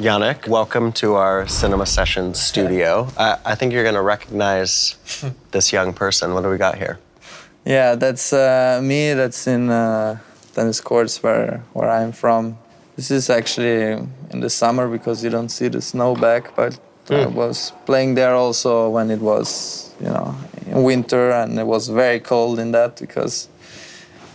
Jannik, welcome to our Cinema Sessions studio. I think you're going to recognize this young person. What do we got here? Yeah, that's me. That's in tennis courts where I'm from. This is actually in the summer because you don't see the snow back, but I was playing there also when it was, in winter, and it was very cold in that because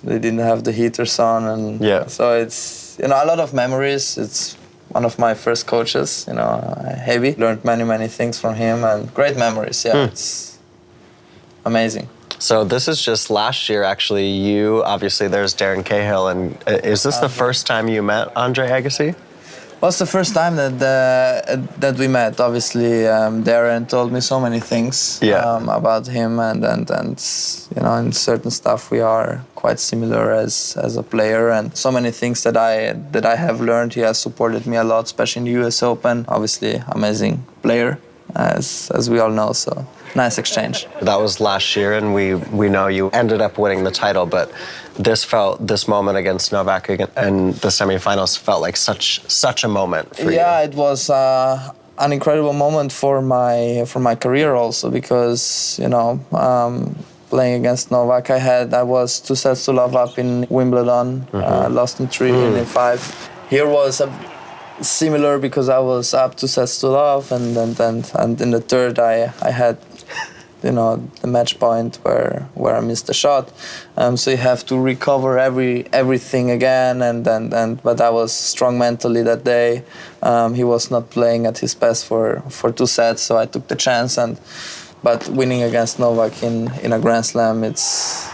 they didn't have the heaters on, and so it's a lot of memories. It's one of my first coaches, heavy. Learned many things from him, and great memories. Yeah, it's amazing. So this is just last year, actually. You, obviously, there's Darren Cahill, and is this the first time you met Andre Agassi? Well, it's the first time that we met. Obviously, Darren told me so many things about him, and in certain stuff we are quite similar as a player, and so many things that I have learned. He has supported me a lot, especially in the US Open. Obviously, amazing player, as we all know. So nice exchange. That was last year, and we know you ended up winning the title, but this moment against Novak in the semifinals felt like such a moment for you. Yeah, it was an incredible moment for my career also because playing against Novak, I was 2-0 up in Wimbledon, lost in 3 in 5. Here was similar because I was up 2-0 and in the third I had the match point where I missed the shot, so you have to recover everything again, but I was strong mentally that day. He was not playing at his best for 2 sets, so I took the chance, but winning against Novak in a Grand Slam, it's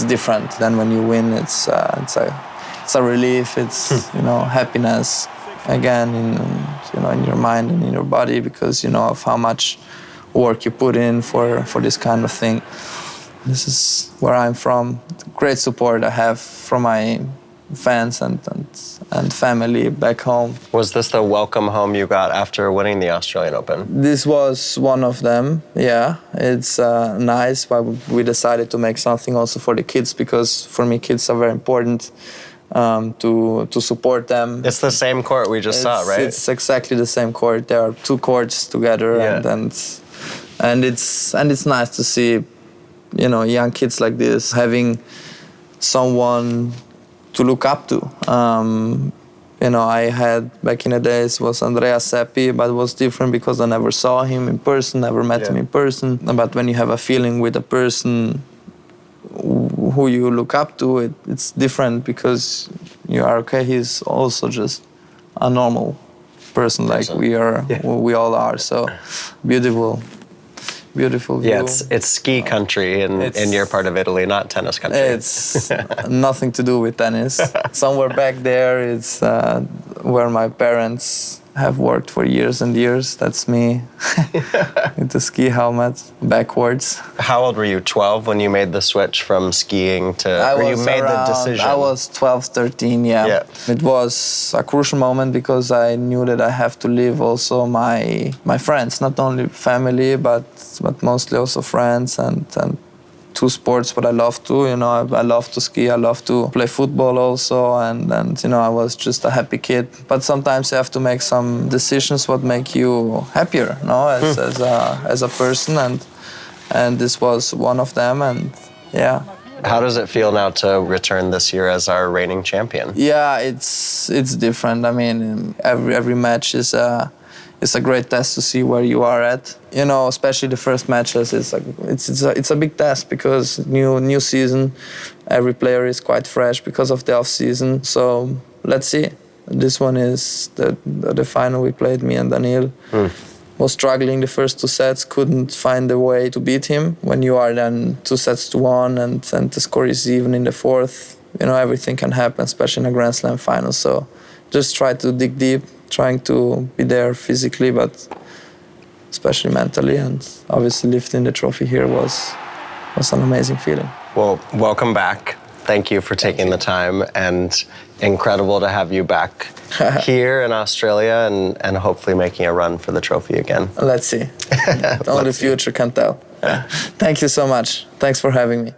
different than when you win. It's a relief. It's happiness again in your mind and in your body because of how much work you put in for this kind of thing. This is where I'm from. Great support I have from my fans and family back home. Was this the welcome home you got after winning the Australian Open? This was one of them, yeah. It's nice, but we decided to make something also for the kids because for me kids are very important. To support them. It's the same court we just saw, right? It's exactly the same court. There are 2 courts together, and it's nice to see, young kids like this having someone to look up to. I had back in the days was Andrea Seppi, but it was different because I never saw him in person, never met him in person. But when you have a feeling with a person who you look up to, it's different because you are okay. He's also just a normal person like we all are. So beautiful view. Yeah, it's ski country in your part of Italy, not tennis country. It's nothing to do with tennis. Somewhere back there, it's where my parents have worked for years and years. That's me with the ski helmet backwards. How old were you? 12 when you made the switch from skiing to? The decision? I was 12, 13. Yeah. It was a crucial moment because I knew that I have to leave also my friends, not only family, but mostly also friends and 2 sports what I love to. I love to ski, I love to play football also, and I was just a happy kid. But sometimes you have to make some decisions what make you happier, as a person, and this was one of them, and yeah. How does it feel now to return this year as our reigning champion? Yeah, it's different. I mean, every match is a great test to see where you are at. Especially the first matches. It's a big test because new season, every player is quite fresh because of the off season. So let's see. This one is the final we played. Me and Daniil was struggling the first 2 sets, couldn't find a way to beat him. When you are then 2-1 and the score is even in the 4th, everything can happen, especially in a Grand Slam final. So just try to dig deep, trying to be there physically, but especially mentally. And obviously lifting the trophy here was an amazing feeling. Well, welcome back. Thank you for taking the time, and incredible to have you back here in Australia and hopefully making a run for the trophy again. Let's see. Only the future can tell. Thank you so much. Thanks for having me.